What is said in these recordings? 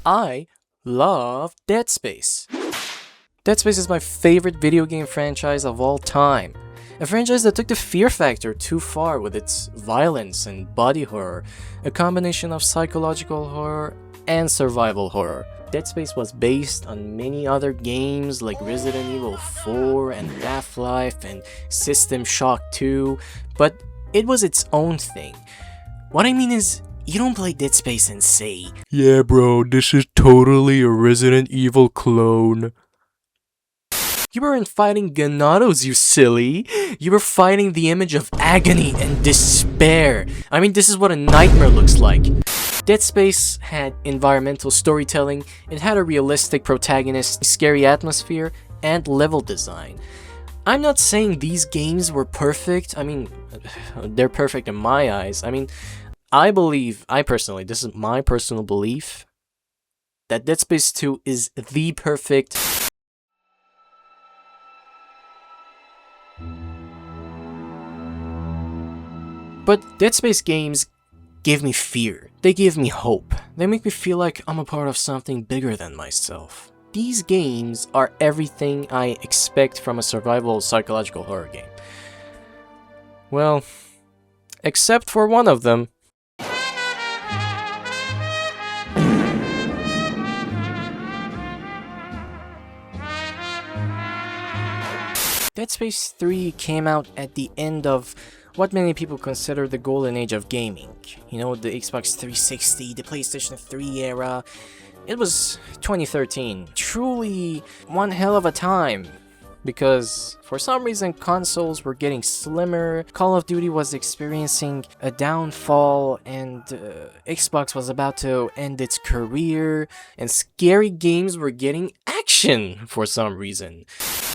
I love Dead Space. Dead Space is my favorite video game franchise of all time. A franchise that took the fear factor too far with its violence and body horror, a combination of psychological horror and survival horror. Dead Space was based on many other games like Resident Evil 4 and Half-Life and System Shock 2, but it was its own thing. What I mean is, you don't play Dead Space and say, "Yeah bro, this is totally a Resident Evil clone." you weren't fighting Ganados, you silly! You were fighting the image of agony and despair. I mean, this is what a nightmare looks like. Dead Space had environmental storytelling, it had a realistic protagonist, scary atmosphere, and level design. I'm not saying these games were perfect. I mean, they're perfect in my eyes. I mean, this is my personal belief, that Dead Space 2 is the perfect... But Dead Space games give me fear. They give me hope. They make me feel like I'm a part of something bigger than myself. These games are everything I expect from a survival psychological horror game. Well, except for one of them. Dead Space 3 came out at the end of what many people consider the golden age of gaming. You know, the Xbox 360, the PlayStation 3 era. It was 2013. Truly one hell of a time. Because for some reason consoles were getting slimmer, Call of Duty was experiencing a downfall, and Xbox was about to end its career, and scary games were getting action for some reason.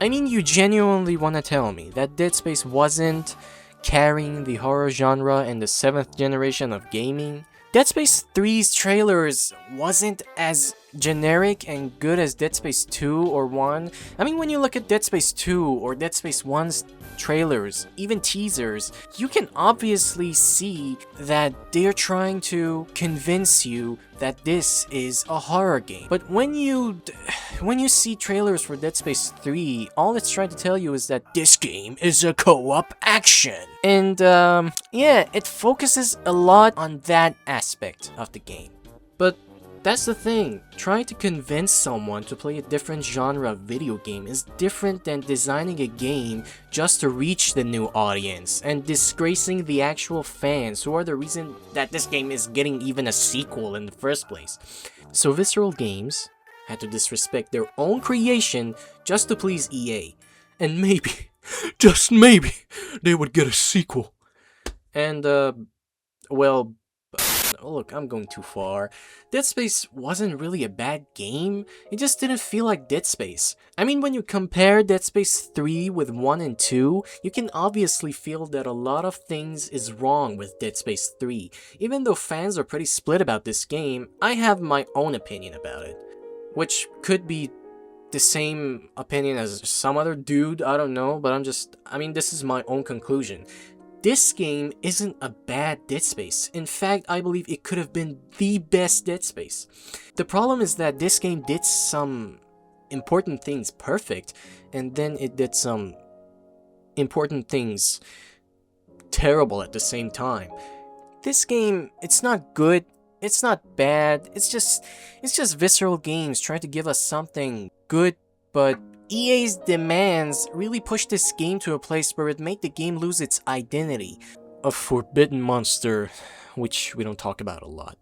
I mean, you genuinely want to tell me that Dead Space wasn't carrying the horror genre in the 7th generation of gaming? Dead Space 3's trailers wasn't as generic and good as Dead Space 2 or 1. I mean, when you look at Dead Space 2 or Dead Space 1's trailers, even teasers, you can obviously see that they're trying to convince you that this is a horror game. But when you see trailers for Dead Space 3, all it's trying to tell you is that this game is a co-op action. And yeah, it focuses a lot on that aspect of the game. But that's the thing, trying to convince someone to play a different genre of video game is different than designing a game just to reach the new audience and disgracing the actual fans who are the reason that this game is getting even a sequel in the first place. So Visceral Games had to disrespect their own creation just to please EA. And maybe, just maybe, they would get a sequel. And well, look, I'm going too far. Dead Space wasn't really a bad game, it just didn't feel like Dead Space. I mean, when you compare Dead Space 3 with 1 and 2, you can obviously feel that a lot of things is wrong with Dead Space 3. Even though fans are pretty split about this game, I have my own opinion about it. Which could be the same opinion as some other dude, I don't know, but this is my own conclusion. This game isn't a bad Dead Space. In fact, I believe it could have been the best Dead Space. The problem is that this game did some important things perfect, and then it did some important things terrible at the same time. This game, it's not good, it's not bad, it's just Visceral Games trying to give us something good, but EA's demands really pushed this game to a place where it made the game lose its identity. A forbidden monster, which we don't talk about a lot.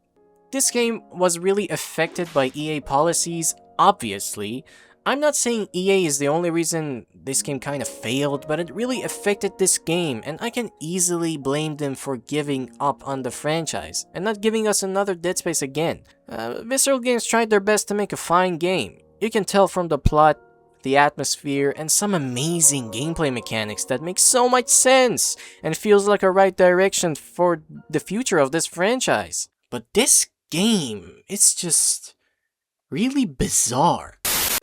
This game was really affected by EA policies, obviously. I'm not saying EA is the only reason this game kind of failed, but it really affected this game, and I can easily blame them for giving up on the franchise, and not giving us another Dead Space again. Visceral Games tried their best to make a fine game. You can tell from the plot, the atmosphere, and some amazing gameplay mechanics that make so much sense and feels like a right direction for the future of this franchise. But this game, it's just really bizarre.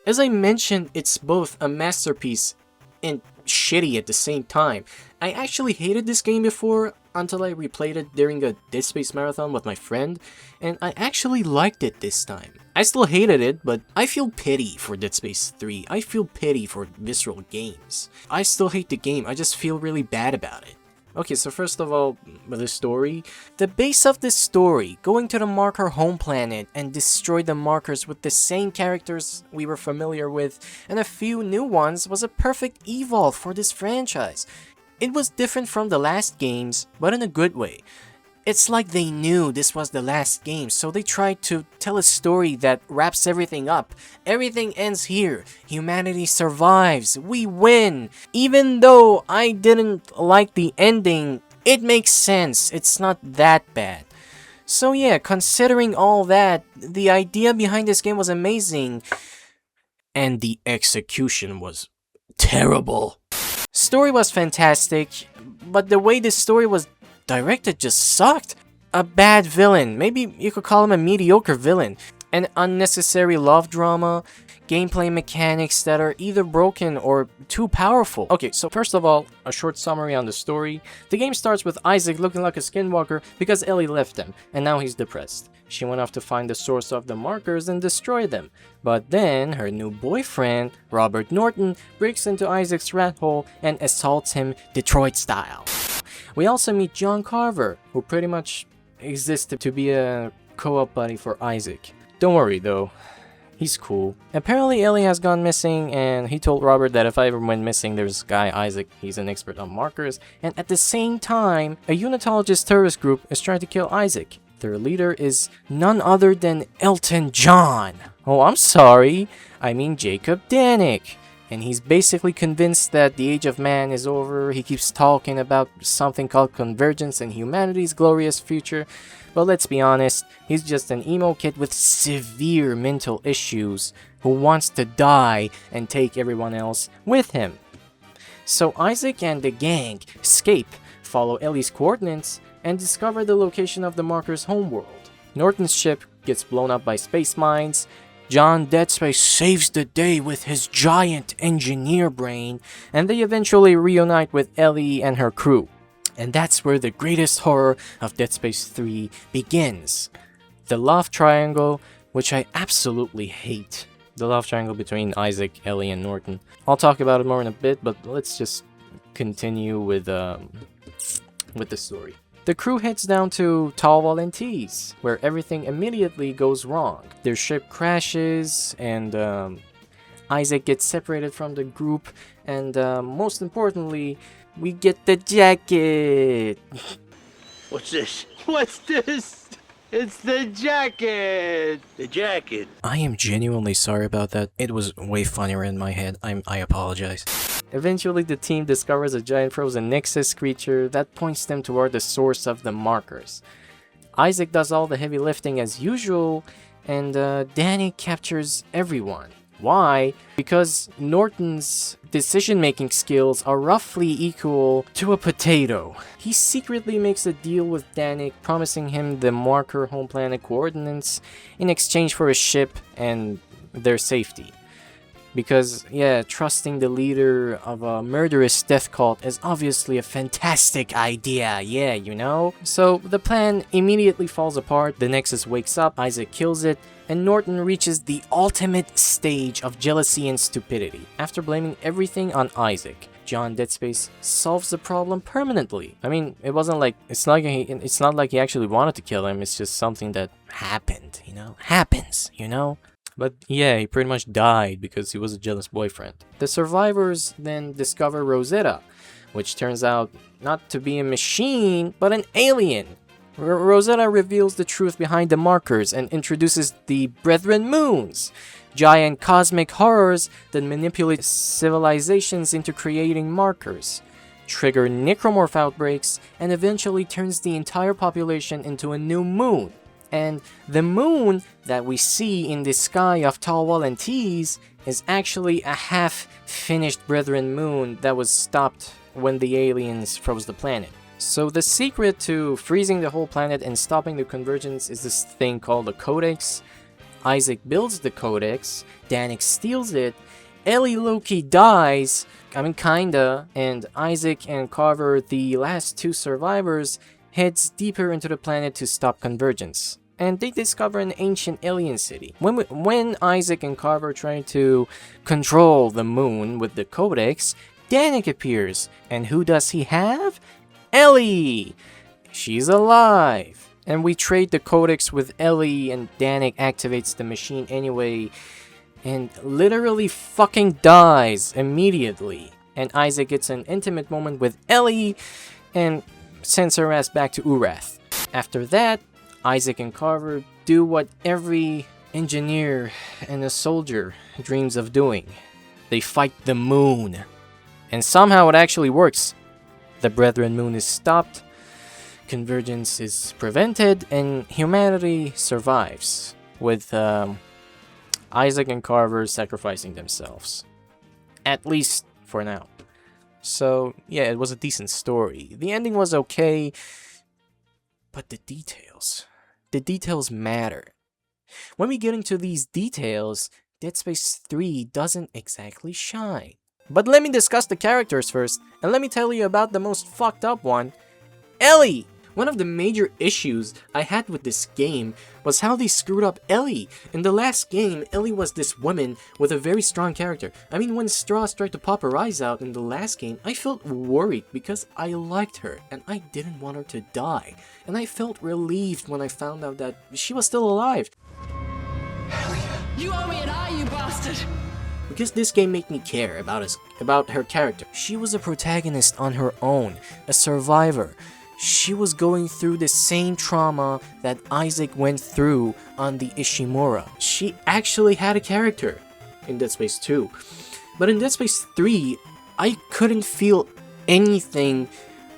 As I mentioned, it's both a masterpiece in shitty at the same time. I actually hated this game before until I replayed it during a Dead Space marathon with my friend, and I actually liked it this time. I still hated it, but I feel pity for Dead Space 3. I feel pity for Visceral Games. I still hate the game, I just feel really bad about it. Okay, so first of all, the story. The base of this story, going to the marker home planet and destroy the markers with the same characters we were familiar with and a few new ones, was a perfect evolve for this franchise. It was different from the last games, but in a good way. It's like they knew this was the last game, so they tried to tell a story that wraps everything up. Everything ends here. Humanity survives. We win. Even though I didn't like the ending, it makes sense. It's not that bad. So yeah, considering all that, the idea behind this game was amazing. And the execution was terrible. Story was fantastic, but the way this story was directed just sucked. A bad villain, maybe you could call him a mediocre villain, an unnecessary love drama, gameplay mechanics that are either broken or too powerful. Okay, so first of all, a short summary on the story. The game starts with Isaac looking like a skinwalker because Ellie left him, and now he's depressed. She went off to find the source of the markers and destroy them. But then, her new boyfriend, Robert Norton, breaks into Isaac's rat hole and assaults him Detroit style. We also meet John Carver, who pretty much existed to be a co-op buddy for Isaac. Don't worry though, he's cool. Apparently Ellie has gone missing, and he told Robert that if I ever went missing, there's this guy Isaac, he's an expert on markers, and at the same time, a unitologist terrorist group is trying to kill Isaac. Their leader is none other than Elton John. Oh, I'm sorry, I mean Jacob Danik. And he's basically convinced that the age of man is over. He keeps talking about something called convergence and humanity's glorious future. But let's be honest, he's just an emo kid with severe mental issues who wants to die and take everyone else with him. So Isaac and the gang escape, follow Ellie's coordinates, and discover the location of the marker's homeworld. Norton's ship gets blown up by space mines. John Dead Space saves the day with his giant engineer brain, and they eventually reunite with Ellie and her crew. And that's where the greatest horror of Dead Space 3 begins. The love triangle, which I absolutely hate. The love triangle between Isaac, Ellie, and Norton. I'll talk about it more in a bit, but let's just continue with the story. The crew heads down to Tall and Tees, where everything immediately goes wrong. Their ship crashes, and Isaac gets separated from the group, and most importantly, we get the jacket! What's this? What's this? It's the jacket! The jacket. I am genuinely sorry about that. It was way funnier in my head. I apologize. Eventually, the team discovers a giant frozen Nexus creature that points them toward the source of the markers. Isaac does all the heavy lifting as usual, and Danny captures everyone. Why? Because Norton's decision-making skills are roughly equal to a potato. He secretly makes a deal with Danik, promising him the marker home planet coordinates in exchange for a ship and their safety. Because, yeah, trusting the leader of a murderous death cult is obviously a fantastic idea, yeah, you know? So, the plan immediately falls apart, the Nexus wakes up, Isaac kills it, and Norton reaches the ultimate stage of jealousy and stupidity. After blaming everything on Isaac, John Dead Space solves the problem permanently. I mean, it's not like he actually wanted to kill him, it's just something that happened, you know? Happens, you know? But yeah, he pretty much died because he was a jealous boyfriend. The survivors then discover Rosetta, which turns out not to be a machine, but an alien. Rosetta reveals the truth behind the markers and introduces the Brethren Moons, giant cosmic horrors that manipulate civilizations into creating markers, trigger necromorph outbreaks, and eventually turns the entire population into a new moon. And the moon that we see in the sky of Tall and Tees is actually a half-finished Brethren moon that was stopped when the aliens froze the planet. So the secret to freezing the whole planet and stopping the convergence is this thing called the Codex. Isaac builds the Codex, Danik steals it, Ellie Loki dies, I mean kinda, and Isaac and Carver, the last two survivors, heads deeper into the planet to stop convergence. And they discover an ancient alien city. When Isaac and Carver try to control the moon with the codex, Danik appears. And who does he have? Ellie! She's alive. And we trade the codex with Ellie, and Danik activates the machine anyway, and literally fucking dies immediately. And Isaac gets an intimate moment with Ellie, and sends her ass back to Urath. After that, Isaac and Carver do what every engineer and a soldier dreams of doing. They fight the moon. And somehow it actually works. The Brethren moon is stopped, convergence is prevented, and humanity survives, with Isaac and Carver sacrificing themselves. At least for now. So, yeah, it was a decent story. The ending was okay, but the details matter. When we get into these details, Dead Space 3 doesn't exactly shine. But let me discuss the characters first, and let me tell you about the most fucked up one, Ellie! One of the major issues I had with this game was how they screwed up Ellie. In the last game, Ellie was this woman with a very strong character. I mean, when straws tried to pop her eyes out in the last game, I felt worried because I liked her and I didn't want her to die. And I felt relieved when I found out that she was still alive. You owe me an eye, you bastard! Because this game made me care about her character. She was a protagonist on her own, a survivor. She was going through the same trauma that Isaac went through on the Ishimura. She actually had a character in Dead Space 2. But in Dead Space 3, I couldn't feel anything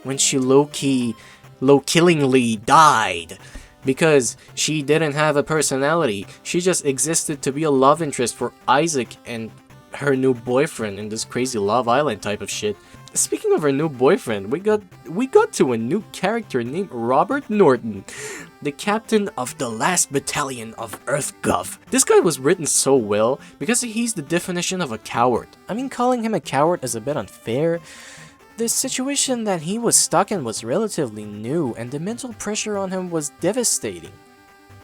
when she low-killingly died. Because she didn't have a personality. She just existed to be a love interest for Isaac and her new boyfriend in this crazy Love Island type of shit. Speaking of her new boyfriend, we got to a new character named Robert Norton, the captain of the last battalion of EarthGov. This guy was written so well because he's the definition of a coward. I mean, calling him a coward is a bit unfair. The situation that he was stuck in was relatively new, and the mental pressure on him was devastating.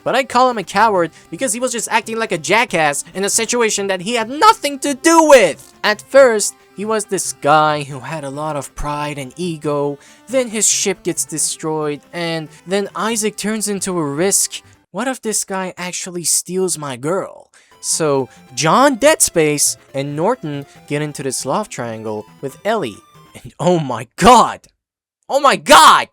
But I call him a coward because he was just acting like a jackass in a situation that he had nothing to do with! At first, he was this guy who had a lot of pride and ego, then his ship gets destroyed, and then Isaac turns into a risk. What if this guy actually steals my girl? So, John Dead Space and Norton get into this love triangle with Ellie. And oh my god! Oh my god!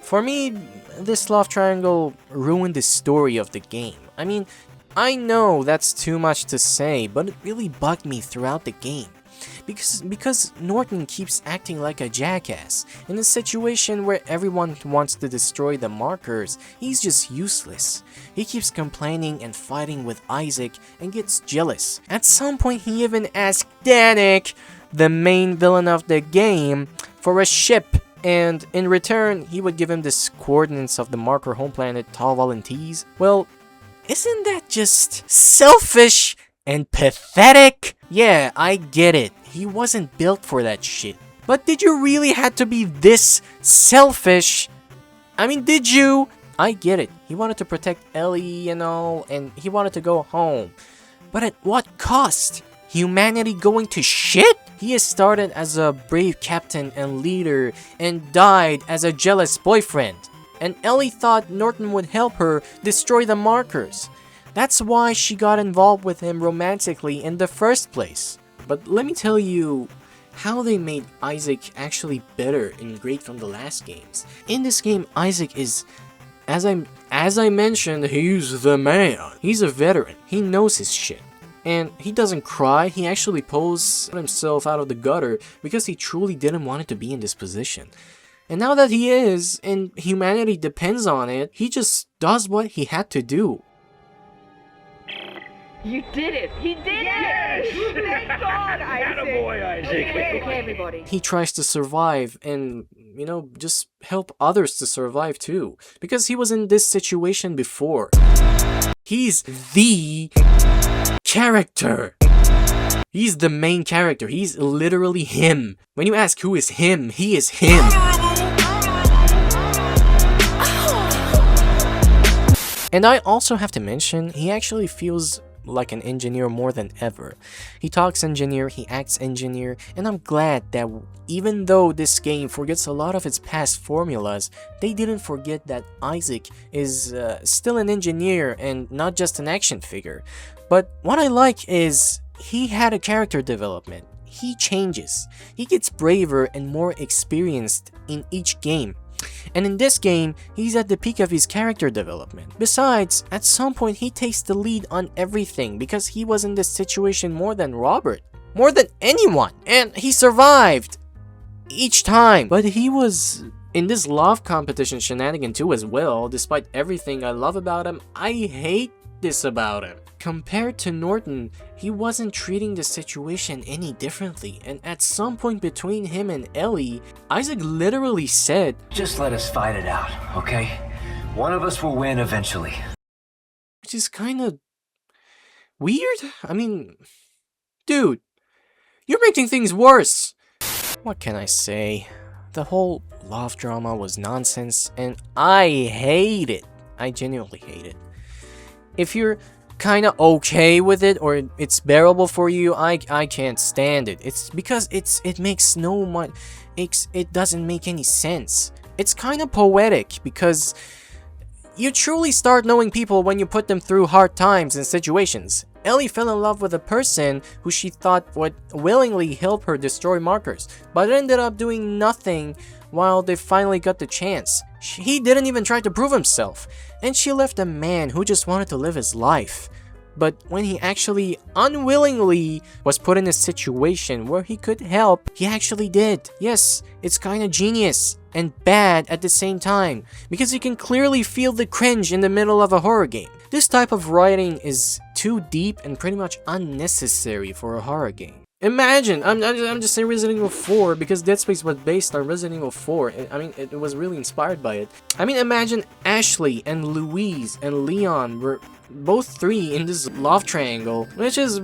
For me, this love triangle ruined the story of the game. I mean, I know that's too much to say, but it really bugged me throughout the game. Because Norton keeps acting like a jackass. In a situation where everyone wants to destroy the markers, he's just useless. He keeps complaining and fighting with Isaac and gets jealous. At some point he even asked Danik, the main villain of the game, for a ship. And in return, he would give him the coordinates of the marker home planet Tal Valentis. Well, isn't that just selfish and pathetic? Yeah, I get it. He wasn't built for that shit. But did you really have to be this selfish? I mean, did you? I get it. He wanted to protect Ellie and all, and he wanted to go home. But at what cost? Humanity going to shit? He has started as a brave captain and leader and died as a jealous boyfriend. And Ellie thought Norton would help her destroy the markers. That's why she got involved with him romantically in the first place. But let me tell you how they made Isaac actually better and great from the last games. In this game, Isaac is, as I mentioned, he's the man. He's a veteran. He knows his shit. And he doesn't cry, he actually pulls himself out of the gutter because he truly didn't want it to be in this position. And now that he is, and humanity depends on it, he just does what he had to do. You did it! He did it! Thank God, Isaac! Attaboy, Isaac. Okay, everybody. He tries to survive and, just help others to survive too. Because he was in this situation before. He's the character. He's the main character. He's literally him. When you ask who is him, he is him. And I also have to mention, he actually feels like an engineer more than ever. He talks engineer, he acts engineer, and I'm glad that even though this game forgets a lot of its past formulas, they didn't forget that Isaac is still an engineer and not just an action figure. But what I like is he had a character development. He changes. He gets braver and more experienced in each game. And in this game, he's at the peak of his character development. Besides, at some point he takes the lead on everything because he was in this situation more than Robert. More than anyone! And he survived! Each time! But he was in this love competition shenanigan too as well. Despite everything I love about him, I hate this about him. Compared to Norton, he wasn't treating the situation any differently, and at some point between him and Ellie, Isaac literally said, "Just let us fight it out, okay? One of us will win eventually." Which is kinda weird? I mean, dude, you're making things worse! What can I say? The whole love drama was nonsense, and I hate it. I genuinely hate it. If you're kinda okay with it, or it's bearable for you, I can't stand it. It's because it makes no much, it doesn't make any sense. It's kinda poetic because you truly start knowing people when you put them through hard times and situations. Ellie fell in love with a person who she thought would willingly help her destroy markers, but ended up doing nothing while they finally got the chance. He didn't even try to prove himself, and she left a man who just wanted to live his life. But when he actually unwillingly was put in a situation where he could help, he actually did. Yes, it's kinda genius and bad at the same time, because you can clearly feel the cringe in the middle of a horror game. This type of writing is too deep and pretty much unnecessary for a horror game. Imagine, I'm just saying Resident Evil 4 because Dead Space was based on Resident Evil 4. I mean, it was really inspired by it. I mean, imagine Ashley and Louise and Leon were both three in this love triangle, which is,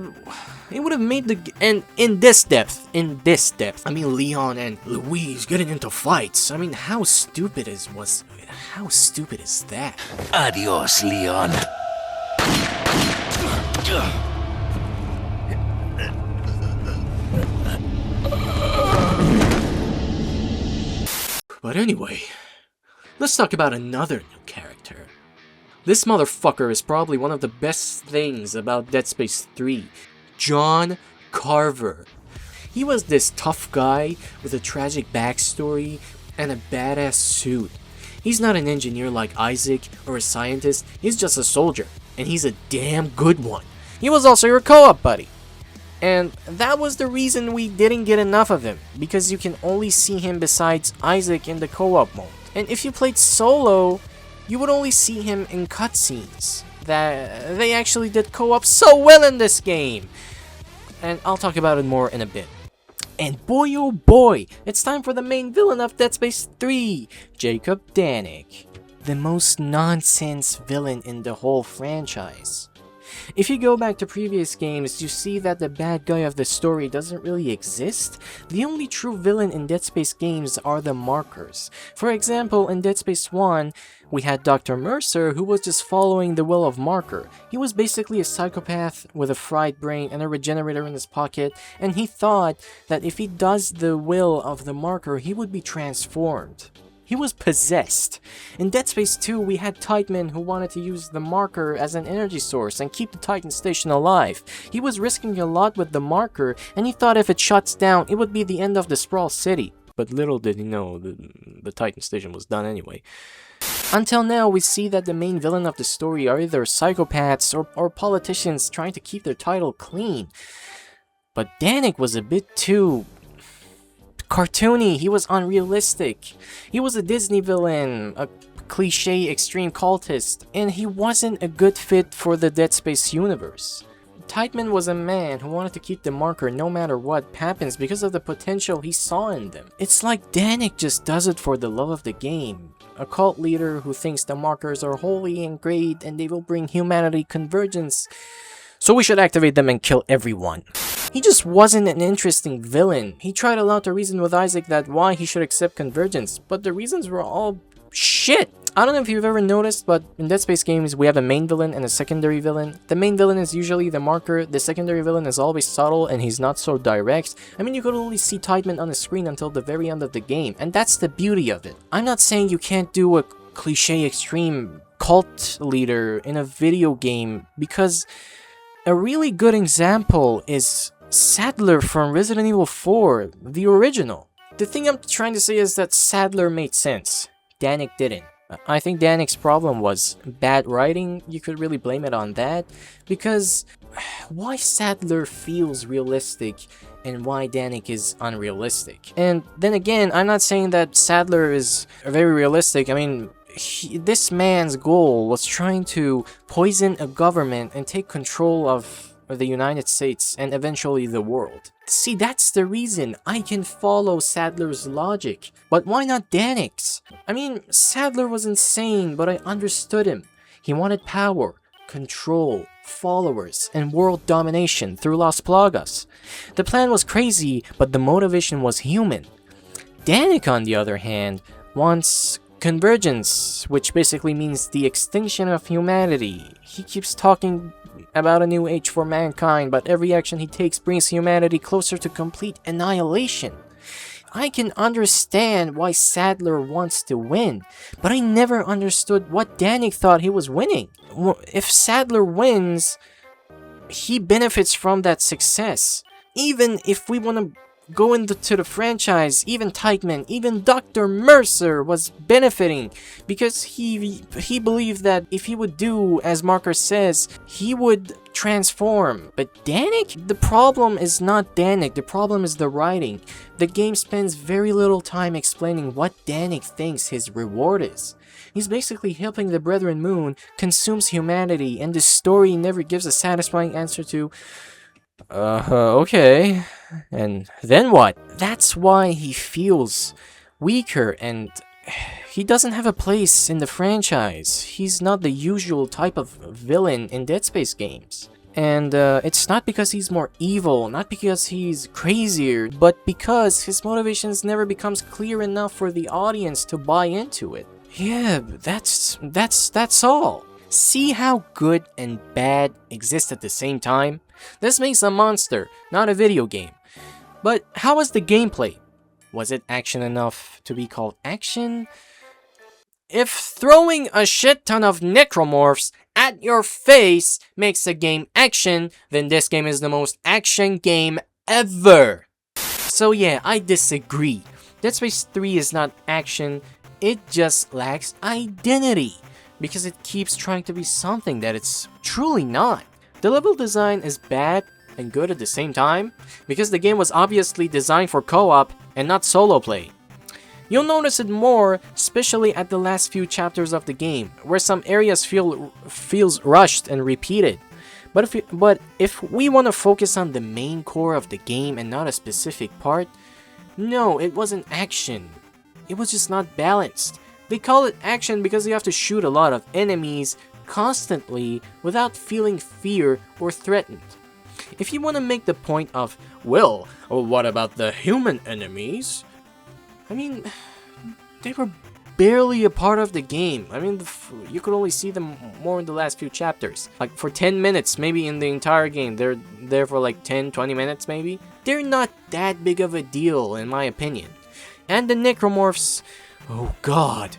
it would have made the, and in this depth, I mean, Leon and Louise getting into fights. I mean, how stupid is that? Adios, Leon. But anyway, let's talk about another new character. This motherfucker is probably one of the best things about Dead Space 3. John Carver. He was this tough guy with a tragic backstory and a badass suit. He's not an engineer like Isaac or a scientist, he's just a soldier, and he's a damn good one. He was also your co-op buddy. And that was the reason we didn't get enough of him, because you can only see him besides Isaac in the co-op mode. And if you played solo, you would only see him in cutscenes. That they actually did co-op so well in this game. And I'll talk about it more in a bit. And boy oh boy, it's time for the main villain of Dead Space 3, Jacob Danik. The most nonsense villain in the whole franchise. If you go back to previous games, you see that the bad guy of the story doesn't really exist. The only true villain in Dead Space games are the markers. For example, in Dead Space 1, we had Dr. Mercer, who was just following the will of Marker. He was basically a psychopath with a fried brain and a regenerator in his pocket, and he thought that if he does the will of the Marker, he would be transformed. He was possessed. In Dead Space 2, we had Titan who wanted to use the marker as an energy source and keep the Titan station alive. He was risking a lot with the marker, and he thought if it shuts down, it would be the end of the Sprawl City. But little did he know, the Titan station was done anyway. Until now, we see that the main villain of the story are either psychopaths or politicians trying to keep their title clean. But Danik was a bit too cartoony. He was unrealistic. He was a Disney villain, a cliche extreme cultist, and he wasn't a good fit for the Dead Space universe. Titan was a man who wanted to keep the marker no matter what happens because of the potential he saw in them. It's like Danik just does it for the love of the game. A cult leader who thinks the markers are holy and great and they will bring humanity convergence, so we should activate them and kill everyone. He just wasn't an interesting villain. He tried a lot to reason with Isaac that why he should accept convergence, but the reasons were all shit. I don't know if you've ever noticed, but in Dead Space games, we have a main villain and a secondary villain. The main villain is usually the marker, the secondary villain is always subtle and he's not so direct. I mean, you could only see Tideman on the screen until the very end of the game, and that's the beauty of it. I'm not saying you can't do a cliche extreme cult leader in a video game, because a really good example is Sadler from Resident Evil 4, the original. The thing I'm trying to say is that Sadler made sense. Danik didn't. I think Danik's problem was bad writing. You could really blame it on that, because why Sadler feels realistic and why Danik is unrealistic. And then again, I'm not saying that Sadler is very realistic. I mean, this man's goal was trying to poison a government and take control of the United States and eventually the world. See, that's the reason I can follow Sadler's logic. But why not Danik's? I mean, Sadler was insane, but I understood him. He wanted power, control, followers, and world domination through Las Plagas. The plan was crazy, but the motivation was human. Danik, on the other hand, wants convergence, which basically means the extinction of humanity. He keeps talking about a new age for mankind, but every action he takes brings humanity closer to complete annihilation. I can understand why Sadler wants to win, but I never understood what Danik thought he was winning. If Sadler wins, he benefits from that success. Even if we want to go into the franchise, even Teichman, even Dr. Mercer was benefiting, because he believed that if he would do as Marker says, he would transform. But Danik? The problem is not Danik, the problem is the writing. The game spends very little time explaining what Danik thinks his reward is. He's basically helping the Brethren Moon, consumes humanity, and the story never gives a satisfying answer to, okay. And then what? That's why he feels weaker and he doesn't have a place in the franchise. He's not the usual type of villain in Dead Space games. And it's not because he's more evil, not because he's crazier, but because his motivations never becomes clear enough for the audience to buy into it. Yeah, that's all. See how good and bad exist at the same time? This makes a monster, not a video game. But how was the gameplay? Was it action enough to be called action? If throwing a shit ton of necromorphs at your face makes a game action, then this game is the most action game ever. So yeah, I disagree. Dead Space 3 is not action, it just lacks identity, because it keeps trying to be something that it's truly not. The level design is bad and good at the same time, because the game was obviously designed for co-op and not solo play. You'll notice it more, especially at the last few chapters of the game, where some areas feels rushed and repeated. But if we want to focus on the main core of the game and not a specific part, no, it wasn't action. It was just not balanced. They call it action because you have to shoot a lot of enemies constantly without feeling fear or threatened. If you want to make the point of, well, what about the human enemies? I mean, they were barely a part of the game. I mean, you could only see them more in the last few chapters. Like for 10 minutes, maybe in the entire game. They're there for like 10-20 minutes maybe. They're not that big of a deal in my opinion. And the necromorphs, oh god,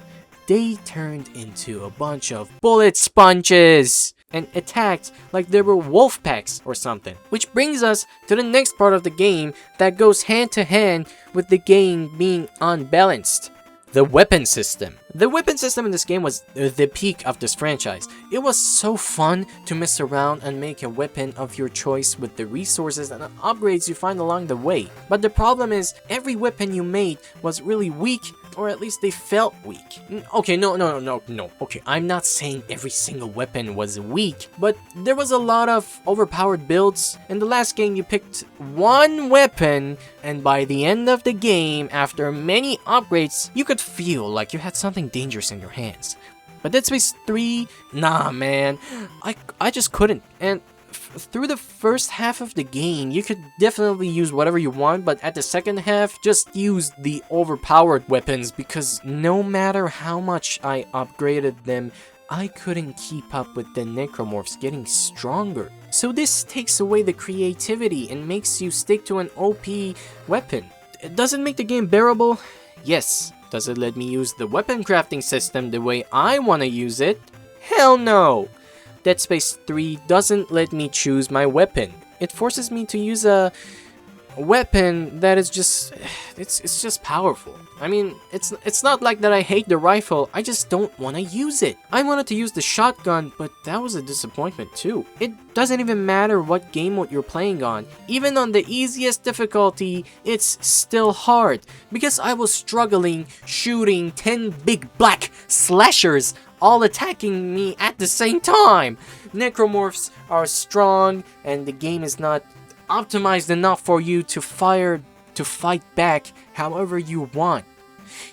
they turned into a bunch of bullet sponges and attacked like they were wolf packs or something. Which brings us to the next part of the game that goes hand to hand with the game being unbalanced. The weapon system. The weapon system in this game was the peak of this franchise. It was so fun to mess around and make a weapon of your choice with the resources and upgrades you find along the way. But the problem is, every weapon you made was really weak, or at least they felt weak. Okay, no. Okay, I'm not saying every single weapon was weak, but there was a lot of overpowered builds. In the last game, you picked one weapon, and by the end of the game, after many upgrades, you could feel like you had something dangerous in your hands. But Dead Space 3, nah man, I just couldn't. And through the first half of the game, you could definitely use whatever you want, but at the second half, just use the overpowered weapons, because no matter how much I upgraded them, I couldn't keep up with the necromorphs getting stronger. So this takes away the creativity and makes you stick to an OP weapon. Does it make the game bearable? Yes. Does it let me use the weapon crafting system the way I want to use it? Hell no! Dead Space 3 doesn't let me choose my weapon. It forces me to use a weapon that is just... It's just powerful. I mean, it's not like that I hate the rifle, I just don't want to use it. I wanted to use the shotgun, but that was a disappointment too. It doesn't even matter what game mode you're playing on. Even on the easiest difficulty, it's still hard. Because I was struggling shooting 10 big black slashers all attacking me at the same time. Necromorphs are strong and the game is not optimized enough for you to fight back however you want.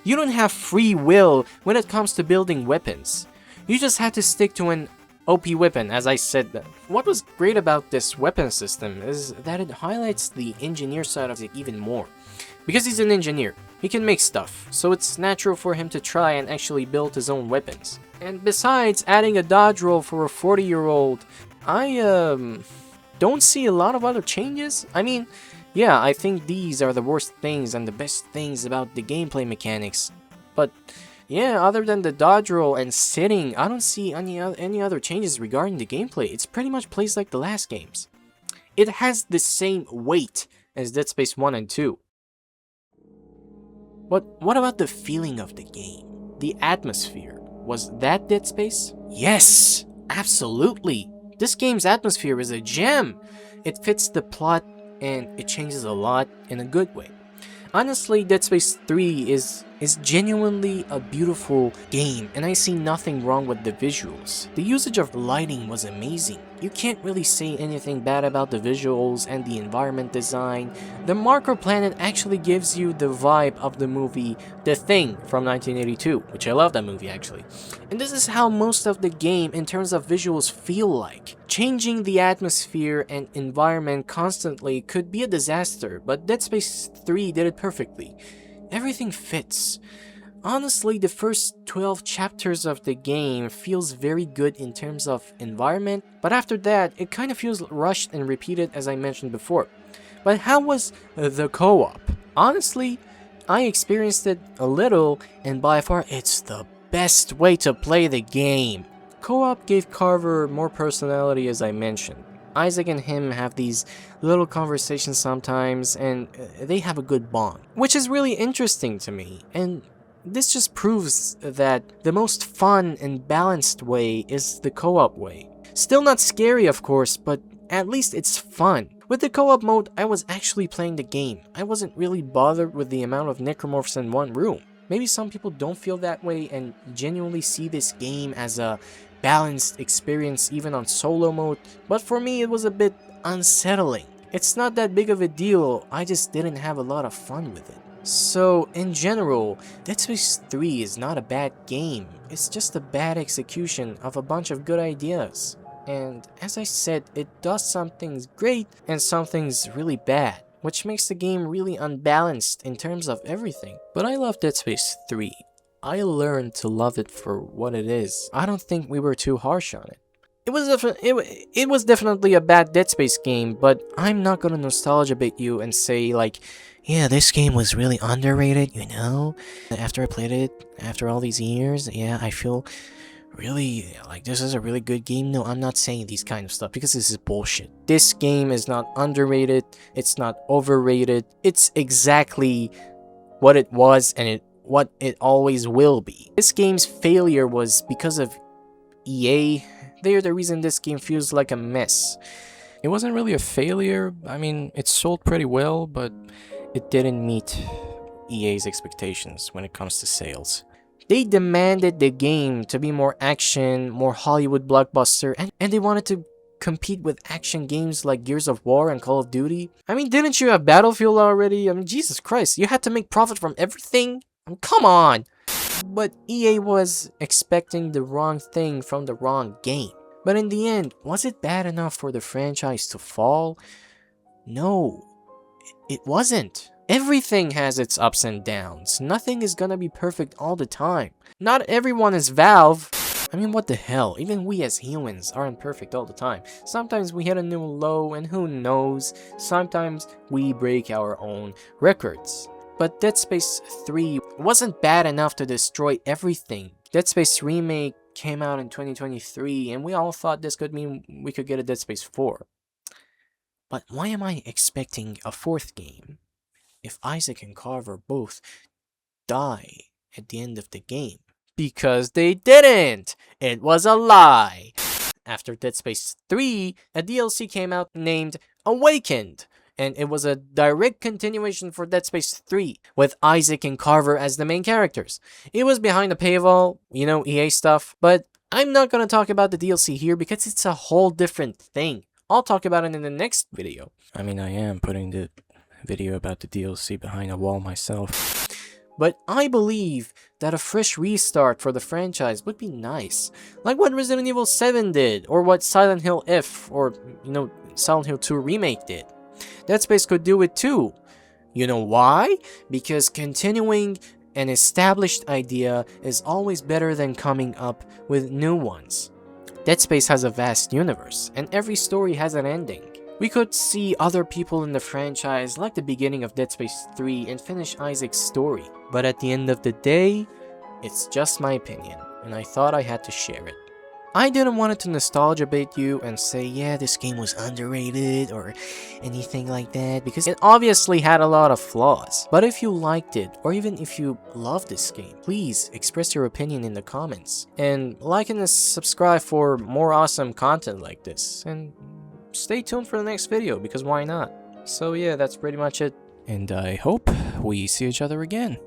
You don't have free will when it comes to building weapons. You just have to stick to an OP weapon, as I said. What was great about this weapon system is that it highlights the engineer side of it even more. Because he's an engineer, he can make stuff, so it's natural for him to try and actually build his own weapons. And besides adding a dodge roll for a 40-year-old, I don't see a lot of other changes. I mean, yeah, I think these are the worst things and the best things about the gameplay mechanics. But yeah, other than the dodge roll and sitting, I don't see any other changes regarding the gameplay. It's pretty much plays like the last games. It has the same weight as Dead Space 1 and 2. But what about the feeling of the game? The atmosphere. Was that Dead Space? Yes! Absolutely! This game's atmosphere is a gem! It fits the plot and it changes a lot in a good way. Honestly, Dead Space 3 is genuinely a beautiful game, and I see nothing wrong with the visuals. The usage of lighting was amazing. You can't really say anything bad about the visuals and the environment design. The marker planet actually gives you the vibe of the movie The Thing from 1982, which I love that movie actually. And this is how most of the game in terms of visuals feel like. Changing the atmosphere and environment constantly could be a disaster, but Dead Space 3 did it perfectly. Everything fits. Honestly, the first 12 chapters of the game feels very good in terms of environment, but after that, it kind of feels rushed and repeated as I mentioned before. But how was the co-op? Honestly, I experienced it a little, and by far it's the best way to play the game. Co-op gave Carver more personality as I mentioned. Isaac and him have these little conversations sometimes, and they have a good bond, which is really interesting to me, and this just proves that the most fun and balanced way is the co-op way. Still not scary of course, but at least it's fun. With the co-op mode, I was actually playing the game. I wasn't really bothered with the amount of necromorphs in one room. Maybe some people don't feel that way and genuinely see this game as a balanced experience even on solo mode, but for me it was a bit unsettling. It's not that big of a deal, I just didn't have a lot of fun with it. So in general, Dead Space 3 is not a bad game, it's just a bad execution of a bunch of good ideas. And as I said, it does some things great and some things really bad, which makes the game really unbalanced in terms of everything. But I love Dead Space 3. I learned to love it for what it is. I don't think we were too harsh on it. It was definitely a bad Dead Space game, but I'm not gonna nostalgia bait you and say like, yeah, this game was really underrated, you know? After I played it, after all these years, yeah, I feel really like this is a really good game. No, I'm not saying these kind of stuff because this is bullshit. This game is not underrated, it's not overrated, it's exactly what it was and what it always will be. This game's failure was because of EA. They are the reason this game feels like a mess. It wasn't really a failure. I mean, it sold pretty well, but it didn't meet EA's expectations when it comes to sales. They demanded the game to be more action, more Hollywood blockbuster, and they wanted to compete with action games like Gears of War and Call of Duty. I mean, didn't you have Battlefield already? I mean, Jesus Christ, you had to make profit from everything? I mean, come on! But EA was expecting the wrong thing from the wrong game. But in the end, was it bad enough for the franchise to fall? No, it wasn't. Everything has its ups and downs. Nothing is gonna be perfect all the time. Not everyone is Valve. I mean, what the hell? Even we as humans aren't perfect all the time. Sometimes we hit a new low, and who knows? Sometimes we break our own records. But Dead Space 3 wasn't bad enough to destroy everything. Dead Space Remake came out in 2023, and we all thought this could mean we could get a Dead Space 4. But why am I expecting a fourth game if Isaac and Carver both die at the end of the game? Because they didn't! It was a lie! After Dead Space 3, a DLC came out named Awakened, and it was a direct continuation for Dead Space 3, with Isaac and Carver as the main characters. It was behind a paywall, you know, EA stuff, but I'm not gonna talk about the DLC here because it's a whole different thing. I'll talk about it in the next video. I mean, I am putting the video about the DLC behind a wall myself. But I believe that a fresh restart for the franchise would be nice. Like what Resident Evil 7 did, or what Silent Hill F, or, you know, Silent Hill 2 Remake did. Dead Space could do it too. You know why? Because continuing an established idea is always better than coming up with new ones. Dead Space has a vast universe, and every story has an ending. We could see other people in the franchise like the beginning of Dead Space 3 and finish Isaac's story. But at the end of the day, it's just my opinion, and I thought I had to share it. I didn't want it to nostalgia bait you and say, yeah, this game was underrated or anything like that, because it obviously had a lot of flaws. But if you liked it, or even if you love this game, please express your opinion in the comments. And like and subscribe for more awesome content like this. And stay tuned for the next video, because why not? So yeah, that's pretty much it. And I hope we see each other again.